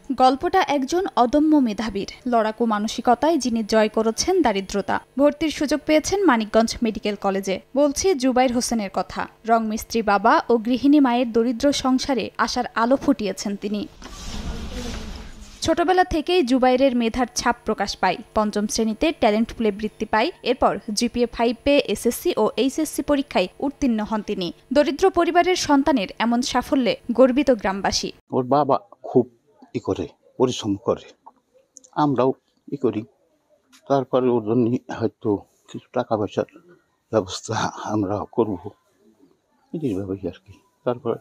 গল্পটা একজন অদম্য মেধাবীর লড়াকু মানসিকতায় যিনি জয় করেছেন দারিদ্রতা। ভর্তির সুযোগ পেয়েছেন মানিকগঞ্জ মেডিকেল কলেজে। বলছি জুবাইর হোসেনের কথা। রং মিস্ত্রি বাবা ও গৃহিণী মায়ের দরিদ্র সংসারে আশার আলো ফুটিয়েছেন তিনি। ছোটবেলা থেকেই জুবাইরের মেধার ছাপ প্রকাশ পায়। পঞ্চম শ্রেণীতে ট্যালেন্ট পুলে বৃত্তি পায়। এরপর জিপিএ 5 পেয়ে এসএসসি ও এইচএসসি পরীক্ষায় উত্তীর্ণ হন তিনি। দরিদ্র পরিবারের সন্তানের এমন সাফল্যে গর্বিত গ্রামবাসী। ওর বাবা খুব করে পরিশ্রম করে, আমরাও করি। তারপরে ওর জন্য হয়তো কিছু টাকা পয়সার ব্যবস্থা আমরা করব, এইভাবে আর কি। তারপরে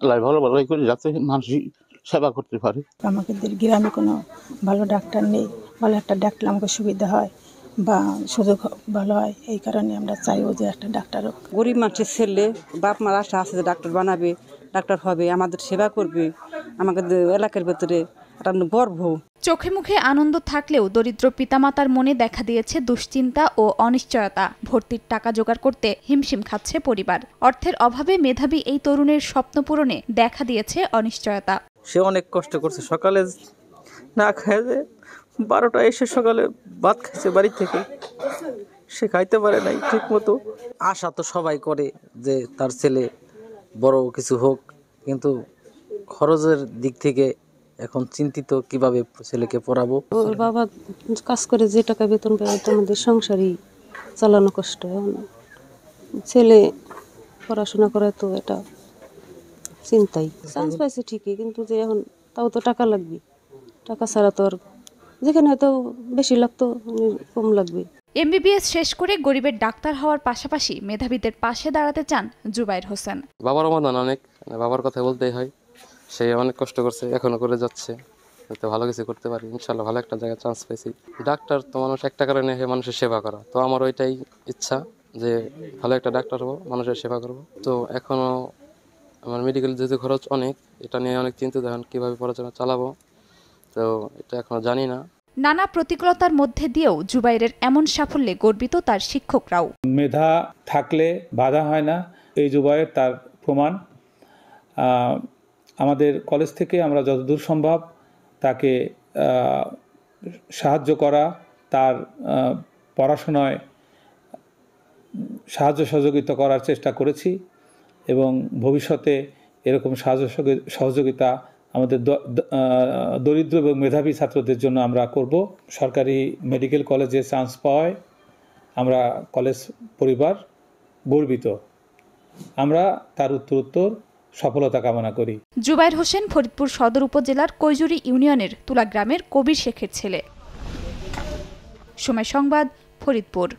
আল্লাহ ভালো ভালোই করে যাতে মানুষ সেবা করতে পারে। আমাদের গ্রামে কোনো ভালো ডাক্তার নেই, ভালো একটা ডাক্তার আমাকে সুবিধা হয় বা সুযোগ ভালো হয়, এই কারণে আমরা চাইবো যে একটা ডাক্তার হোক। গরিব মানুষের ছেলে বাপ মার আশা আছে যে ডাক্তার বানাবে, ডাক্তার হবে, আমাদের সেবা করবে, আমাদের এলাকার ভেতরে একটা গর্ব। চোখে মুখে আনন্দ থাকলেও দরিদ্র পিতামাতার মনে দেখা দিয়েছে দুশ্চিন্তা ও অনিশ্চয়তা। ভর্তির টাকা জোগাড় করতে হিমশিম খাচ্ছে পরিবার। অর্থের অভাবে মেধাবী এই তরুণের স্বপ্ন পূরণে দেখা দিয়েছে অনিশ্চয়তা। সে অনেক কষ্ট করছে, সকালে না খায় যে 12টায় এসে সকালে ভাত খাইছে বাড়ি থেকে, সে খাইতে পারে নাই ঠিক মতো। আশা তো সবাই করে যে তার ছেলে বড় কিছু হোক, কিন্তু খরচের দিক থেকে এখন চিন্তিত কিভাবে ছেলেকে পড়াবো। ওর বাবা কাজ করে যে টাকা বেতন পায় আমাদের সংসারই চালানো কষ্ট। ছেলে পড়াশোনা করে তো এটা চিন্তাই। চান্স পাইছে ঠিকই, কিন্তু যে এখন তাও তো টাকা লাগবে, টাকা ছাড়া তো আর যেখানে হয়তো বেশি লাগতো কম লাগবে। এমবিবিএস শেষ করে গরিবের ডাক্তার হওয়ার পাশাপাশি মেধাবীদের পাশে দাঁড়াতে চান জুবাইর হোসেন। বাবার অবদান অনেক, বাবার কথা বলতেই হয়। সে অনেক কষ্ট করছে, এখনো করে যাচ্ছে, যাতে ভালো কিছু করতে পারি। ইনশাল্লাহ ভালো একটা জায়গায় চান্স পেয়েছি। ডাক্তার তো মানুষ একটা কারণে মানুষের সেবা করা, তো আমার ওইটাই ইচ্ছা যে ভালো একটা ডাক্তার হবো, মানুষের সেবা করব। তো এখনো আমার মেডিকেল যেহেতু খরচ অনেক, এটা নিয়ে অনেক চিন্তিত হন কীভাবে পড়াশোনা চালাবো, তো এটা এখনো জানি না। নানা প্রতিকূলতার মধ্যে দিয়েও জুবাইরের এমন সাফল্যে গর্বিত তার শিক্ষকরাও। মেধা থাকলে বাধা হয় না, এই জুবাইর তার প্রমাণ। আমাদের কলেজ থেকে আমরা যতদূর সম্ভব তাকে সাহায্য করা, তার পড়াশোনায় সাহায্য সহযোগিতা করার চেষ্টা করেছি এবং ভবিষ্যতে এরকম সাহায্য সহযোগিতা আমাদের দরিদ্র এবং মেধাবী ছাত্রদের জন্য আমরা করব। সরকারি মেডিকেল কলেজে চান্স পাওয়ায় আমরা কলেজ পরিবার গর্বিত। আমরা তার উত্তরোত্তর সফলতা কামনা করি। জুবাইর হোসেন ফরিদপুর সদর উপজেলার কৈজুরি ইউনিয়নের তুলা গ্রামের কবির শেখের ছেলে। সময় সংবাদ, ফরিদপুর।